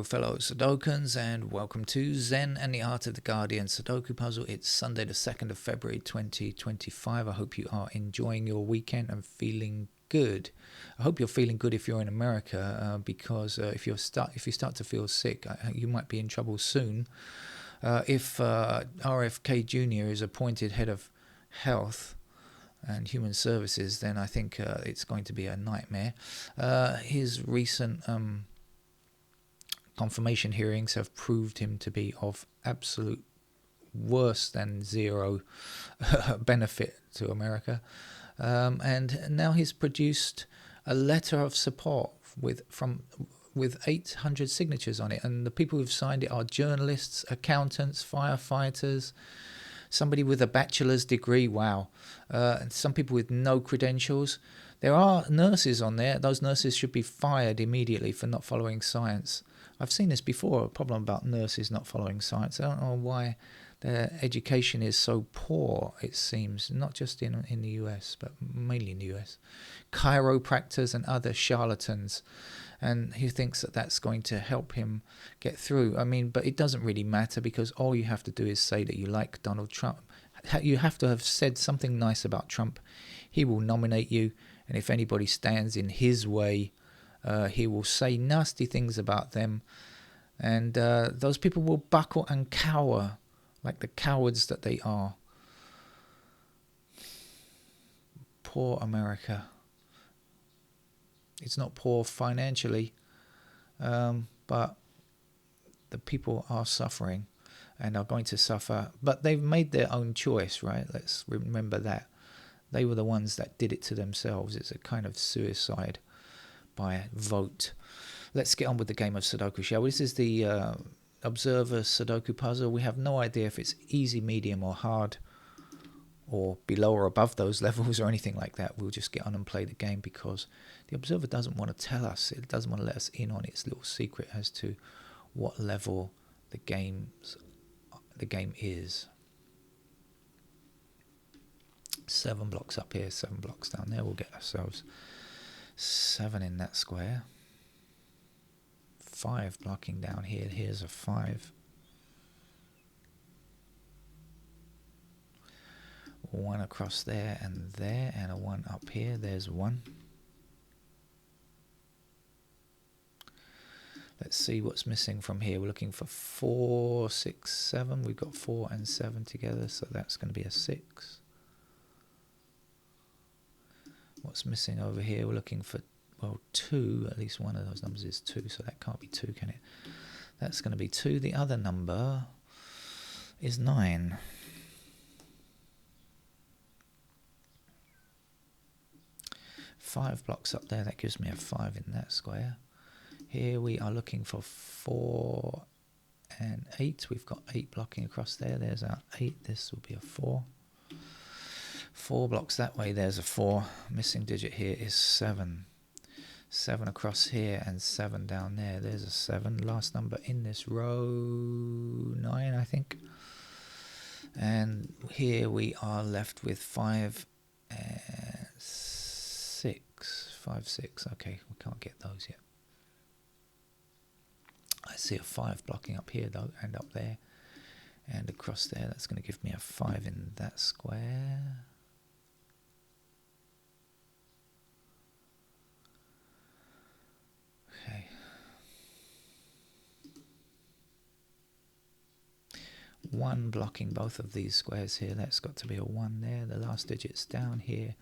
Hello, fellow Sudokans, and welcome to Zen and the Art of the Guardian Sudoku Puzzle. It's Sunday, the 2nd of February 2025. I hope you are enjoying your weekend and feeling good. I hope you're feeling good if you're in America, because if you start to feel sick, you might be in trouble soon. If RFK Jr. is appointed head of health and human services, then I think it's going to be a nightmare. His recent confirmation hearings have proved him to be of absolute worse than zero benefit to America. And now he's produced a letter of support with 800 signatures on it, and the people who've signed it are journalists, accountants, firefighters, somebody with a bachelor's degree, wow, and some people with no credentials. There are nurses on there. Those nurses should be fired immediately for not following science. I've seen this before, a problem about nurses not following science. I don't know why their education is so poor, it seems, not just in the US, but mainly in the US. Chiropractors and other charlatans, and he thinks that that's going to help him get through. I mean, but it doesn't really matter, because all you have to do is say that you like Donald Trump. You have to have said something nice about Trump. He will nominate you, and if anybody stands in his way, he will say nasty things about them, and those people will buckle and cower like the cowards that they are. Poor America. It's not poor financially, but the people are suffering and are going to suffer. But they've made their own choice, right? Let's remember that. They were the ones that did it to themselves. It's a kind of suicide by vote. Let's get on with the game of Sudoku, shall we? This is the Observer Sudoku puzzle. We have no idea if it's easy, medium, or hard, or below or above those levels, or anything like that. We'll just get on and play the game, because the Observer doesn't want to tell us. It doesn't want to let us in on its little secret as to what level the game is. 7 blocks up here, 7 blocks down there. We'll get ourselves 7 in that square. 5 blocking down here. Here's a 5. 1 across there, and a 1 up here. There's 1. Let's see what's missing from here. We're looking for 4, 6, 7. We've got 4 and 7 together, so that's going to be a 6. What's missing over here? We're looking for, well, 2. At least one of those numbers is 2, so that can't be 2, can it? That's going to be 2. The other number is 9. Five blocks up there, that gives me a 5 in that square. Here we are looking for 4 and 8. We've got 8 blocking across there. There's our 8. This will be a 4. 4 blocks that way, there's a 4. Missing digit here is 7. 7 across here and 7 down there. There's a 7. Last number in this row, 9, I think. And here we are left with 5 and 6. 5, 6. Okay, we can't get those yet. I see a 5 blocking up here though, and up there, and across there. That's going to give me a 5 in that square. Okay. 1 blocking both of these squares here. That's got to be a 1 there. The last digits down here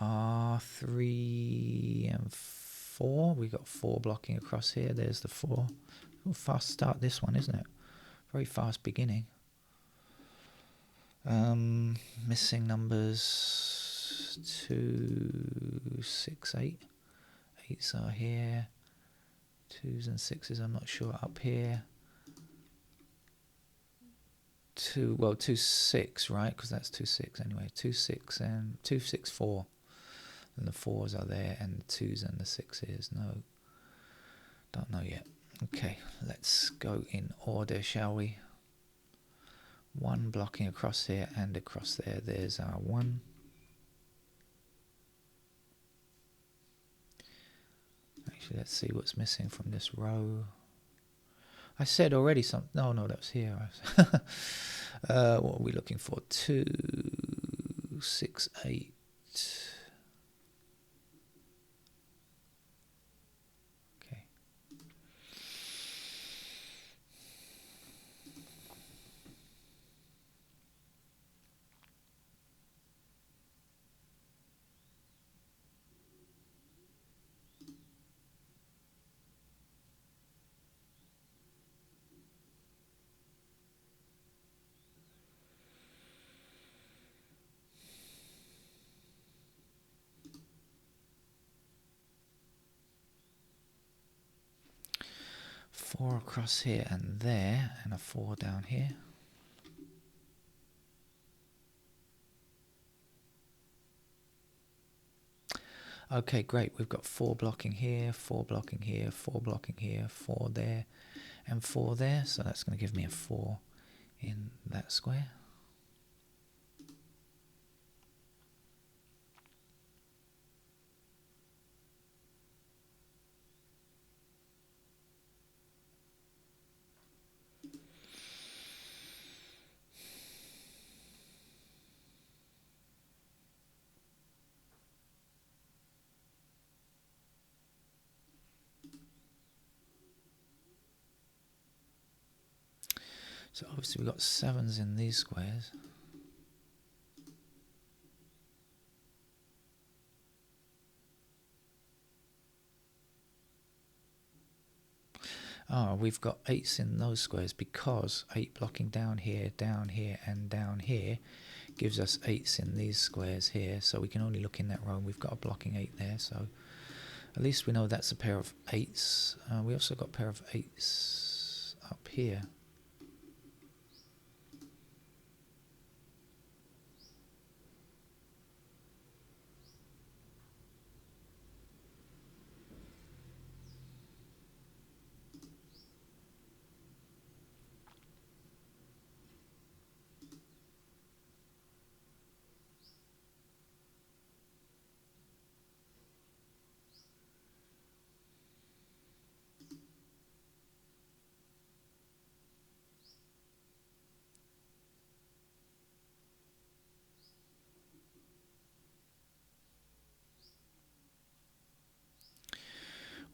are 3 and 4. We got 4 blocking across here. There's the 4. Oh, fast start this one, isn't it? Very fast beginning. Missing numbers 2, 6, 8. 8s are here. 2s and 6s, I'm not sure, up here. 2, 6, right? Because that's 2, 6 anyway. 2, 6 and 2, 6, 4. And the 4s are there, and the 2s and the 6s. No, don't know yet. Okay, let's go in order, shall we? 1 blocking across here and across there. There's our 1. Actually, let's see what's missing from this row. I said already some. No, that was here. What are we looking for? 2, 6, 8. Okay. Four across here and there, and a 4 down here. Okay, great. We've got 4 blocking here, 4 blocking here, 4 blocking here, 4 there, and 4 there. So that's going to give me a 4 in that square. So obviously we've got 7s in these squares. Oh, we've got 8s in those squares because 8 blocking down here, and down here gives us 8s in these squares here. So we can only look in that row, and we've got a blocking 8 there. So at least we know that's a pair of 8s. We also got a pair of 8s up here.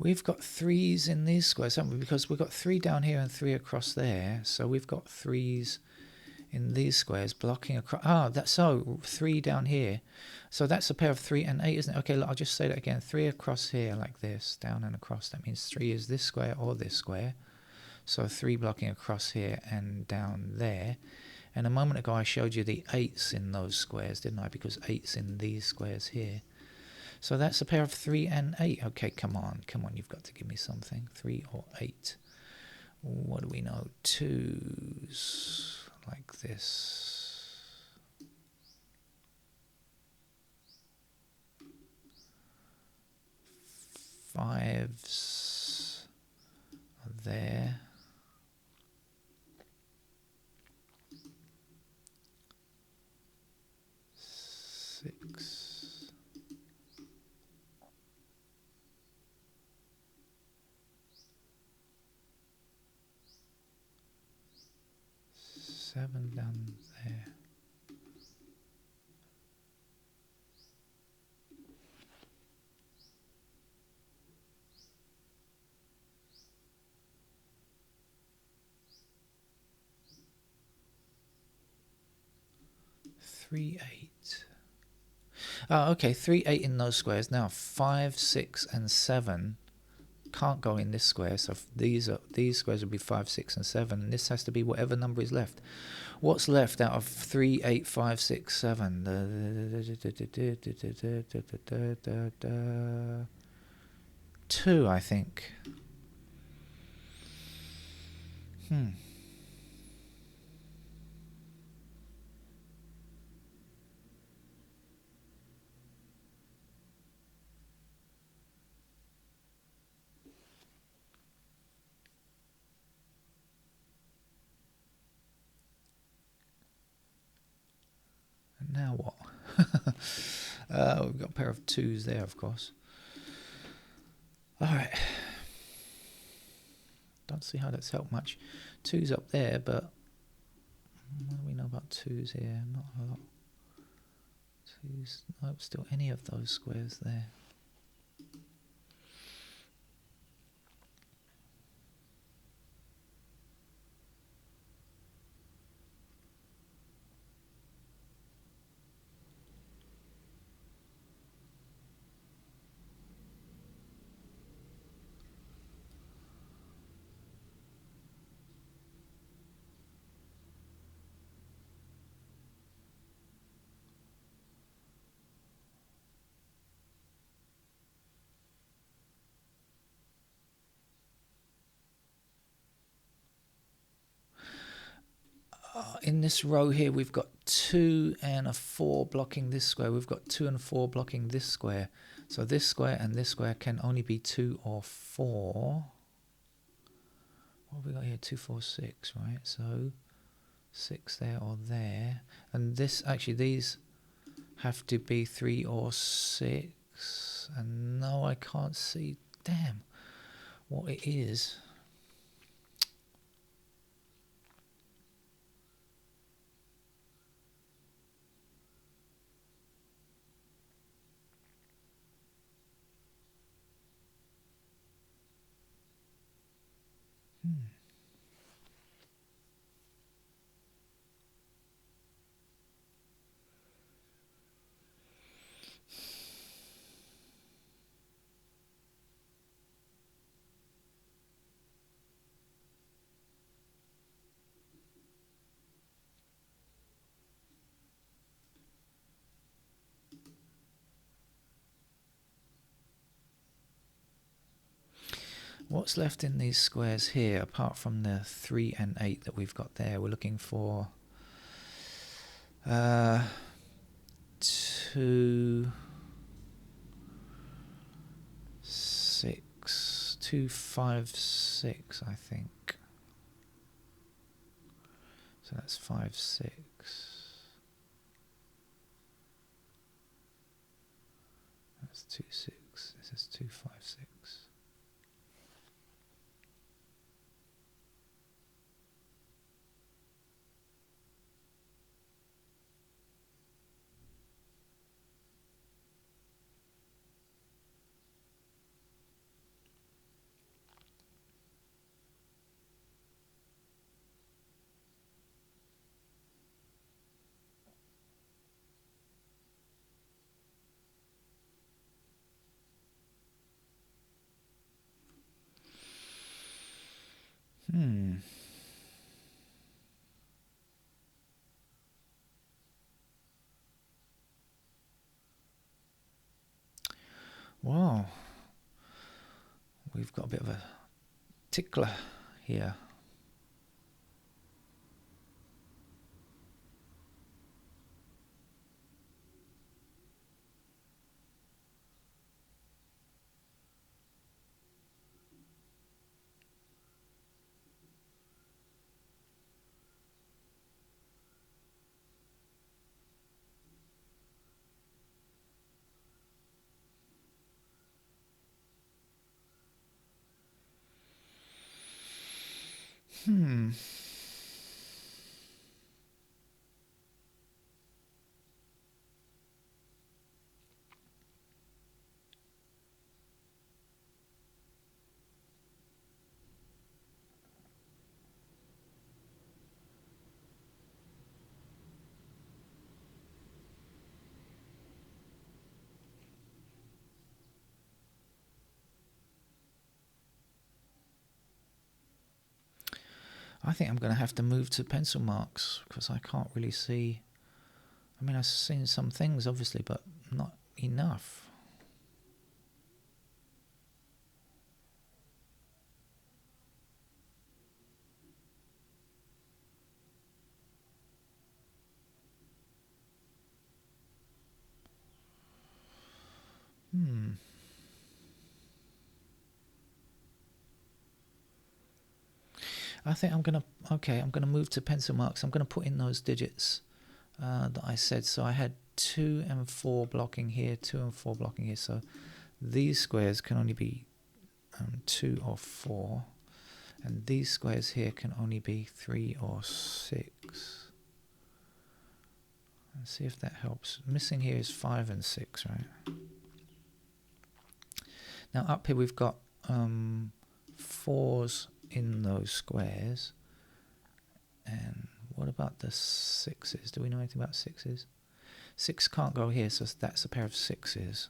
We've got 3s in these squares, haven't we? Because we've got 3 down here and 3 across there. So we've got 3s in these squares blocking across. That's so 3 down here. So that's a pair of 3 and 8, isn't it? Okay, look, I'll just say that again. 3 across here like this, down and across. That means 3 is this square or this square. So 3 blocking across here and down there. And a moment ago I showed you the 8s in those squares, didn't I? Because 8's in these squares here. So that's a pair of 3 and 8. Okay, come on, you've got to give me something. 3 or 8. What do we know? 2s, like this. 5s are there. 6. 7 down there. Three, 8. Okay, 3, 8 in those squares. Now 5, 6, and 7 can't go in this square. So these squares would be 5, 6, and 7. And this has to be whatever number is left. What's left out of 3, 8, 5, 6, 7? 2, I think. And now what? We've got a pair of 2s there, of course. All right. Don't can't see how that's helped much. 2's up there, but what do we know about 2's here? Not a lot. 2's, nope, still any of those squares there. In this row here, we've got 2 and a 4 blocking this square. We've got 2 and 4 blocking this square. So this square and this square can only be 2 or 4. What have we got here? 2, 4, 6, right? So 6 there or there. And this, actually, these have to be 3 or 6. And no, I can't see, damn, what it is. What's left in these squares here, apart from the 3 and 8 that we've got there? We're looking for 2, 6, 2, 5, 6, I think. So that's 5, 6. That's 2, 6. This is 2, 5, 6. Wow, we've got a bit of a tickler here. I think I'm going to have to move to pencil marks because I can't really see. I mean, I've seen some things, obviously, but not enough. I think I'm going to move to pencil marks. I'm going to put in those digits that I said. So I had 2 and 4 blocking here, 2 and 4 blocking here. So these squares can only be 2 or 4. And these squares here can only be 3 or 6. Let's see if that helps. Missing here is 5 and 6, right? Now up here we've got 4s in those squares. And what about the 6s? Do we know anything about 6s? 6 can't go here, so that's a pair of 6s.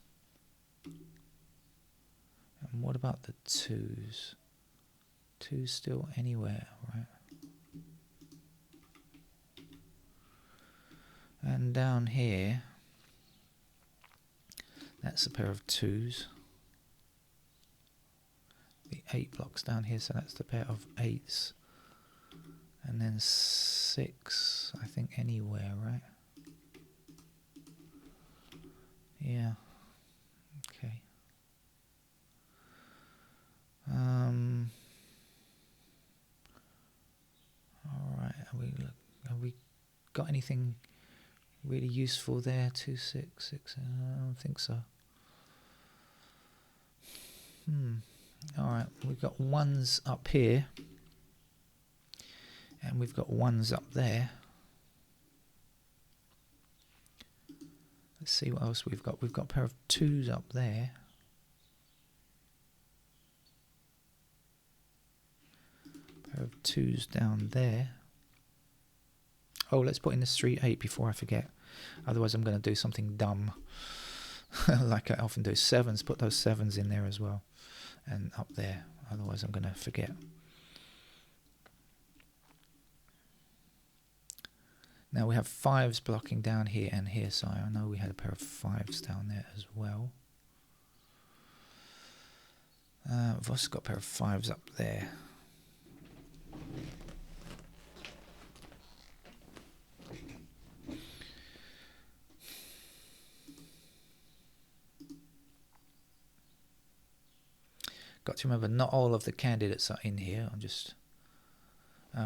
And what about the 2s? 2's still anywhere, right? And down here, that's a pair of 2s. The 8 blocks down here, so that's the pair of 8s. And then 6, I think anywhere, right? Yeah. Okay. All right. Have we got anything really useful there? 2, 6, 6. I don't think so. All right. We've got 1s up here, and we've got 1s up there. Let's see what else we've got. We've got a pair of 2s up there. Pair of 2s down there. Oh, let's put in the street 8 before I forget. Otherwise I'm going to do something dumb. Like I often do. 7s, put those 7s in there as well. And up there. Otherwise I'm going to forget. Now we have 5s blocking down here and here, so I know we had a pair of 5s down there as well. We've also got a pair of 5s up there. Got to remember, not all of the candidates are in here. I'm just...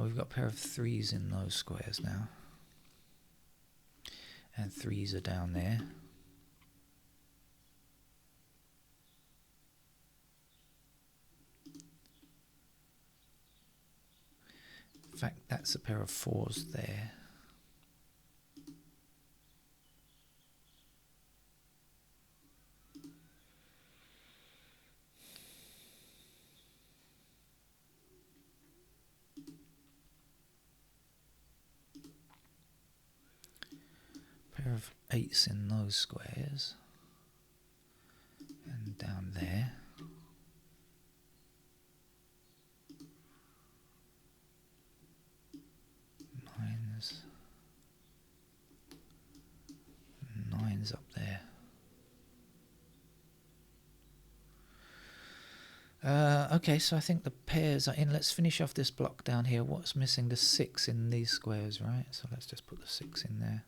we've got a pair of 3s in those squares now. And 3s are down there. In fact, that's a pair of 4s there. Pair of 8s in those squares. And down there. 9's up there. Okay, so I think the pairs are in. Let's finish off this block down here. What's missing? The 6 in these squares, right? So let's just put the 6 in there.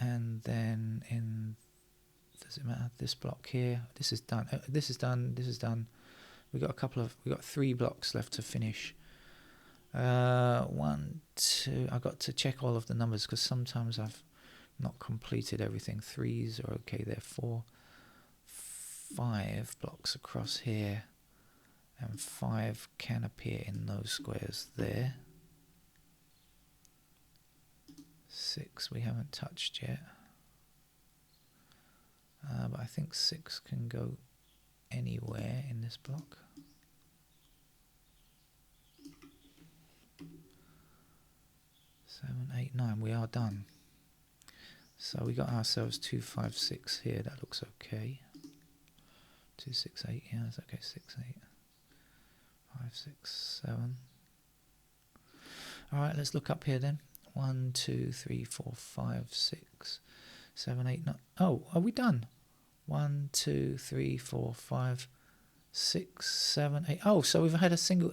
And then in, does it matter, this block here? This is done. This is done. This is done. We got 3 blocks left to finish. 1, 2. I got to check all of the numbers because sometimes I've not completed everything. 3s are okay there. 4, 5 blocks across here, and 5 can appear in those squares there. 6 we haven't touched yet, but I think 6 can go anywhere in this block. 7, 8, 9. We are done. So we got ourselves 2, 5, 6 here. That looks okay. 2, 6, 8. Yeah, that's okay. 6, 8, 5, 6, 7. All right, let's look up here then. 1, 2, 3, 4, 5, 6, 7, 8, 9. Oh, are we done? 1, 2, 3, 4, 5, 6, 7, 8. Oh, so we've had a single...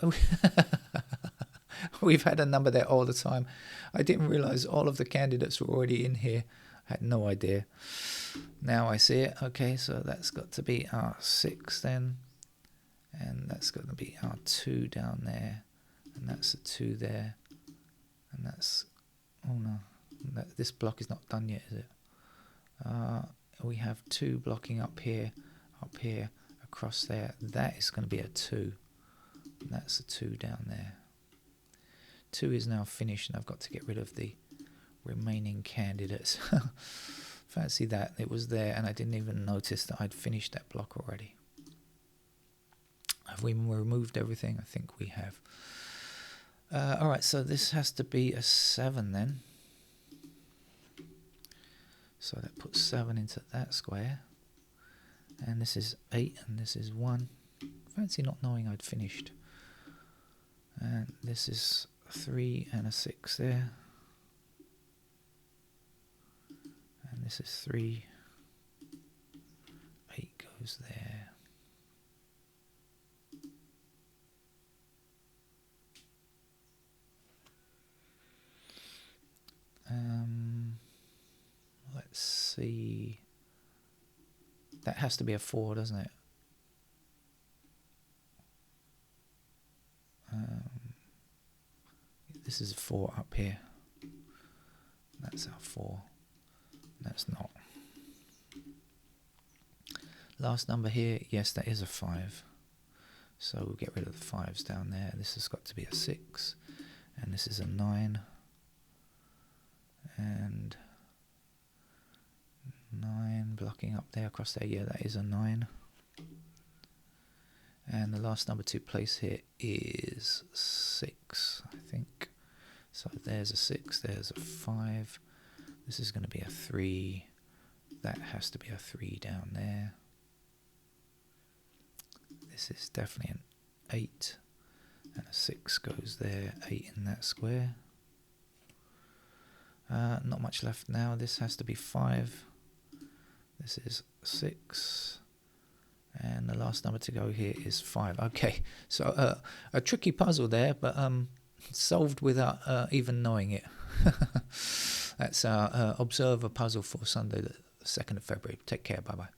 We've had a number there all the time. I didn't realize all of the candidates were already in here. I had no idea. Now I see it. Okay, so that's got to be our 6 then. And that's got to be our 2 down there. And that's a 2 there. And that's... Oh no. This block is not done yet, is it? We have 2 blocking up here, across there. That is going to be a 2. And that's a 2 down there. 2 is now finished, and I've got to get rid of the remaining candidates. Fancy that. It was there, and I didn't even notice that I'd finished that block already. Have we removed everything? I think we have. Alright, so this has to be a 7 then. So that puts 7 into that square. And this is 8, and this is 1. Fancy not knowing I'd finished. And this is 3 and a 6 there. And this is 3. 8 goes there. Let's see. That has to be a 4, doesn't it? This is a 4 up here. That's our 4. That's not. Last number here, yes, that is a 5. So we'll get rid of the 5s down there. This has got to be a 6. And this is a 9. And 9 blocking up there across there. Yeah, that is a 9. And the last number to place here is 6, I think. So there's a 6, there's a 5. This is going to be a 3. That has to be a 3 down there. This is definitely an 8. And a 6 goes there, 8 in that square. Not much left now. This has to be 5. This is 6. And the last number to go here is 5. Okay, so a tricky puzzle there, but solved without even knowing it. That's our observer puzzle for Sunday the 2nd of February. Take care. Bye-bye.